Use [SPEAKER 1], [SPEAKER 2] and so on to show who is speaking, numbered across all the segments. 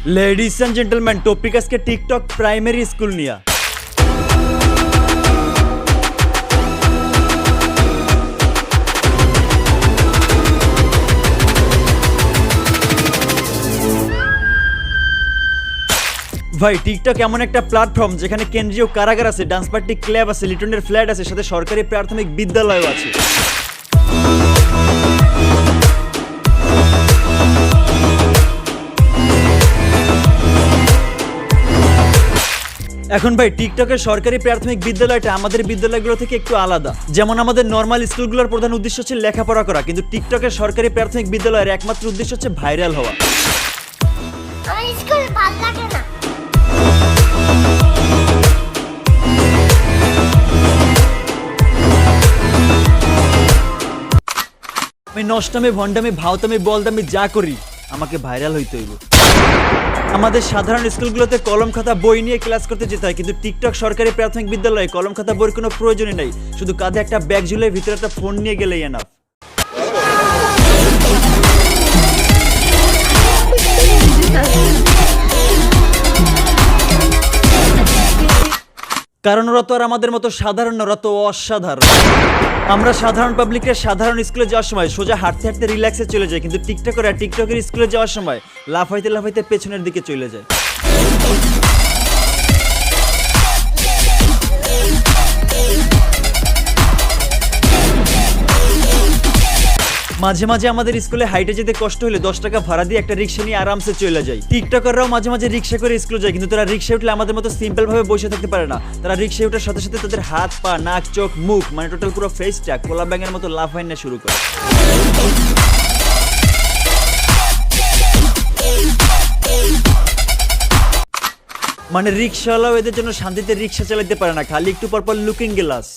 [SPEAKER 1] Ladies and gentleman topic আজকে TikTok primary school নিয়া। ভাই টিকটক এমন একটা প্ল্যাটফর্ম যেখানে কেন্দ্রীয় কারাগার আছে, ডান্স পার্টি ক্লাব আছে, লিটনের ফ্ল্যাট আছে, সাথে সরকারি প্রাথমিক বিদ্যালয়ও আছে। এখন ভাই টিকটকের সরকারি প্রাথমিক বিদ্যালয়টা আমাদের বিদ্যালয়গুলো থেকে একটু আলাদা। যেমন আমাদের নর্মাল স্কুলগুলোর প্রধান উদ্দেশ্য হচ্ছে লেখাপড়া করা, কিন্তু টিকটকের সরকারি প্রাথমিক বিদ্যালয়ের একমাত্র উদ্দেশ্য হচ্ছে ভাইরাল হওয়া। আমি নষ্টামি ভণ্ডামি ভাওতামি বলদামি যা করি আমাকে ভাইরাল হইতে হইব। আমাদের সাধারণ স্কুলগুলোতে কলম খাতা বই নিয়ে ক্লাস করতে যেতে হয়, কিন্তু টিকটক সরকারি প্রাথমিক বিদ্যালয়ে কলম খাতা বইয়ের কোনো প্রয়োজনই নাই, শুধু কাঁধে একটা ব্যাগ ঝুলে ভিতরে একটা ফোন নিয়ে গেলেই এনাফ। কারণ ওরা তো আর আমাদের মতো সাধারণ না, ওরা তো অসাধারণ। আমরা সাধারণ পাবলিকের সাধারণ স্কুলে যাওয়ার সময় সোজা হাঁটতে হাঁটতে রিল্যাক্সে চলে যায়, কিন্তু টিকটকরা টিকটকের স্কুলে যাওয়ার সময় লাফাইতে লাফাইতে পেছনের দিকে চলে যায়। মাঝে মাঝে আমাদের স্কুলে হাইটে যেতে কষ্ট হলে 10 টাকা ভাড়া দিয়ে একটা রিক্সা নিয়ে আরামসে চলে যায়। টিকটকাররাও মাঝে মাঝে রিক্সা করে স্কুলে যায়, কিন্তু তারা রিক্সা উঠলে আমাদের মতো সিম্পল ভাবে বসে থাকতে পারে না। তারা রিক্সা ওঠার সাথে সাথে তাদের হাত পা নাক চোখ মুখ মানে টোটাল পুরো ফেসটা কোলা ব্যাঙের মতো লাফাইনা শুরু করে। মানে রিক্সাওয়ালাও এদের জন্য শান্তিতে রিক্সা চালাতে পারে না, খালি একটু পরপর লুকিং গ্লাস।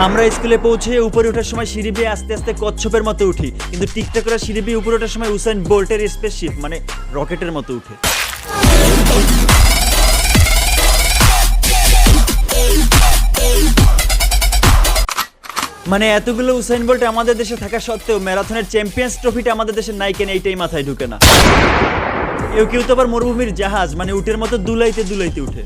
[SPEAKER 1] আমরা স্কুলে পৌঁছে উপরে ওঠার সময় সিঁড়ি বেয়ে আস্তে আস্তে কচ্ছপের মতো উঠি, কিন্তু টিকটকরা সিঁড়ি বেয়ে উপরে ওঠার সময় উসাইন বোল্টের স্পেসশিপ মানে রকেটের মতো উঠে। মানে এতগুলো উসাইন বোল্ট আমাদের দেশে থাকা সত্ত্বেও ম্যারাথনের চ্যাম্পিয়ন্স ট্রফিটা আমাদের দেশে নাই কেন, এইটাই মাথায় ঢুকে না। কেউ তো আবার মরুভূমির জাহাজ মানে উটের মতো দুলাইতে দুলাইতে উঠে।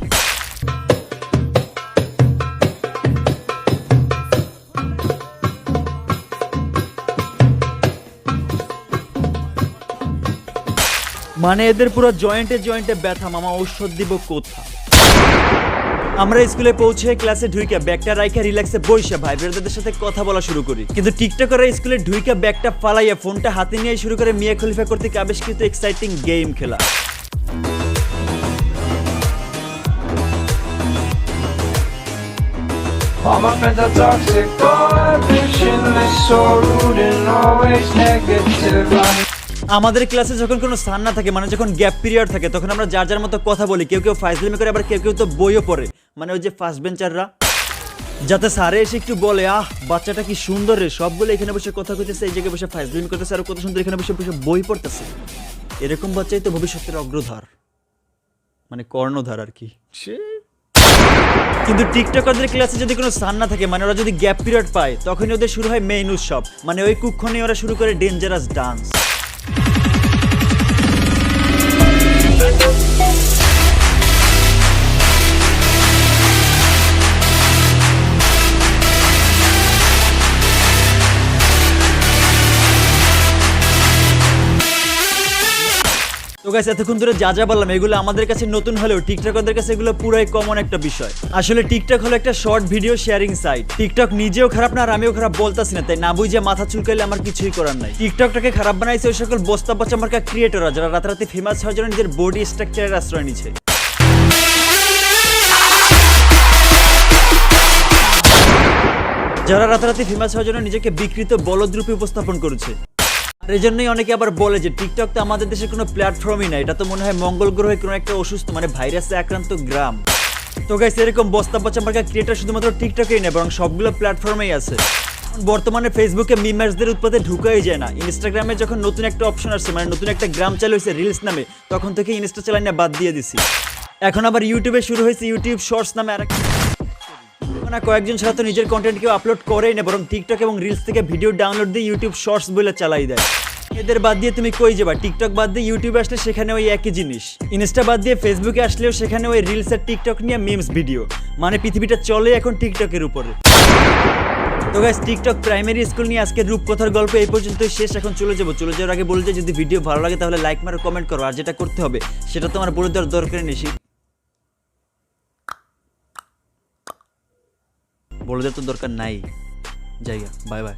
[SPEAKER 1] মানে এদের পুরো জয়েন্টে জয়েন্টে ব্যথা, মামা ঔষধ দিব কোথা। আমরা স্কুলে পৌঁছে ক্লাসে ঢুইকা ব্যাগটা রাইখা রিল্যাক্সে বইসা ভাই ব্রাদারদের সাথে কথা বলা শুরু করি, কিন্তু টিকটকাররা স্কুলে ঢুইকা ব্যাগটা ফালাইয়া ফোনটা হাতে নিয়ে শুরু করে মিয়া খলিফা করতে আবিষ্কৃত এক্সাইটিং গেম খেলা। All my friends are toxic, ambitionless, so rude and always negative. আমাদের ক্লাসে যখন কোনো স্থান না থাকে মানে যখন গ্যাপ পিরিয়ড থাকে তখন আমরা যার যার মতো কথা বলি, কেউ কেউ ফাইজলামি করে আবার কেউ কেউ তো বইও পড়ে, মানে ওই যে ফার্স্ট বেঞ্চাররা, যাতে স্যারে এসে একটু বলে আহ বাচ্চাটা কি সুন্দর রে, সবগুলো এখানে বসে কথা কইতেছে, এই জায়গায় বসে ফাইজলামি করতেছে আর কত সুন্দর এখানে বসে বসে বই পড়তেছে। এরকম বাচ্চাই তো ভবিষ্যতের অগ্রধার, মানে কর্ণধার আর কি। কিন্তু টিকটকারদের ক্লাসে যদি কোনো স্থান না থাকে মানে ওরা যদি গ্যাপ পিরিয়ড পায় তখনই ওদের শুরু হয় মেইন উৎসব, মানে ওই কুক্ষণে ওরা শুরু করে ডেঞ্জারাস ডান্স। তো গাইস এতক্ষণ ধরে যা যা বললাম এগুলো আমাদের কাছে নতুন হলেও টিকটকারদের কাছে এগুলো পুরাই কমন একটা বিষয়। আসলে টিকটক হলো একটা short video sharing site. TikTok নিজেও খারাপ না আর আমিও খারাপ বলতাছি না, তাই না বুঝে মাথা চুলকাইলে আমার কিছুই করার নাই। টিকটকটাকে খারাপ বানাইছে ওই সকল বস্তা পচা মার্কা ক্রিয়েটররা যারা রাতারাতি ফেমাস হওয়ার জন্য নিজের বডি স্ট্রাকচারের আশ্রয় নিচ্ছে। যারা রাতারাতি ফেমাস হওয়ার জন্য নিজেকে বিকৃত বলদ রূপে উপস্থাপন করেছে। এই জন্যই অনেকে আবার বলে যে টিকটক তো আমাদের দেশের কোনো প্ল্যাটফর্মই না, এটা তো মনে হয় মঙ্গল গ্রহে কোনো একটা অসুস্থ মানে ভাইরাসে আক্রান্ত গ্রাম। তো গাইস এরকম বস্তা পচা মার্কা ক্রিয়েটর শুধুমাত্র টিকটকেই না বরং সবগুলো প্ল্যাটফর্মেই আছে। বর্তমানে ফেসবুকে মিমার্সদের উৎপাতে ঢুকাই যায় না। ইনস্টাগ্রামে যখন নতুন একটা অপশন আসছে মানে নতুন একটা গ্রাম চালু হয়েছে রিলস নামে, তখন থেকে ইনস্টা চালাই না বাদ দিয়ে দিছি। এখন আবার ইউটিউবে শুরু হয়েছে ইউটিউব শর্টস নামে আর না কয়েকজন ছাড়া তো নিজের কন্টেন্ট কেউ আপলোড করেই না, বরং টিকটক এবং রিলস থেকে ভিডিও ডাউনলোড দিয়ে ইউটিউব শর্টস বলে চালাই দেয়। এদের বাদ দিয়ে তুমি কই যাবা? টিকটক বাদ দিয়ে ইউটিউবে আসলে সেখানে ওই একই জিনিস, ইনস্টা বাদ দিয়ে ফেসবুকে আসলেও সেখানে ওই রিলস আর টিকটক নিয়ে মিমস ভিডিও। মানে পৃথিবীটা চলে এখন টিকটকের উপরে। তো গাইস, টিকটক প্রাইমারি স্কুল নিয়ে আজকের রূপকথার গল্প এই পর্যন্তই শেষ। এখন চলে যাওয়ার আগে বলে যাই, যদি ভিডিও ভালো লাগে তাহলে লাইক মারো, কমেন্ট করো, আর যেটা করতে হবে সেটা তোমার বলে দেওয়ার দরকার নেই, বলে দেওয়ার তো দরকার নাই। জায়গা বাই বাই।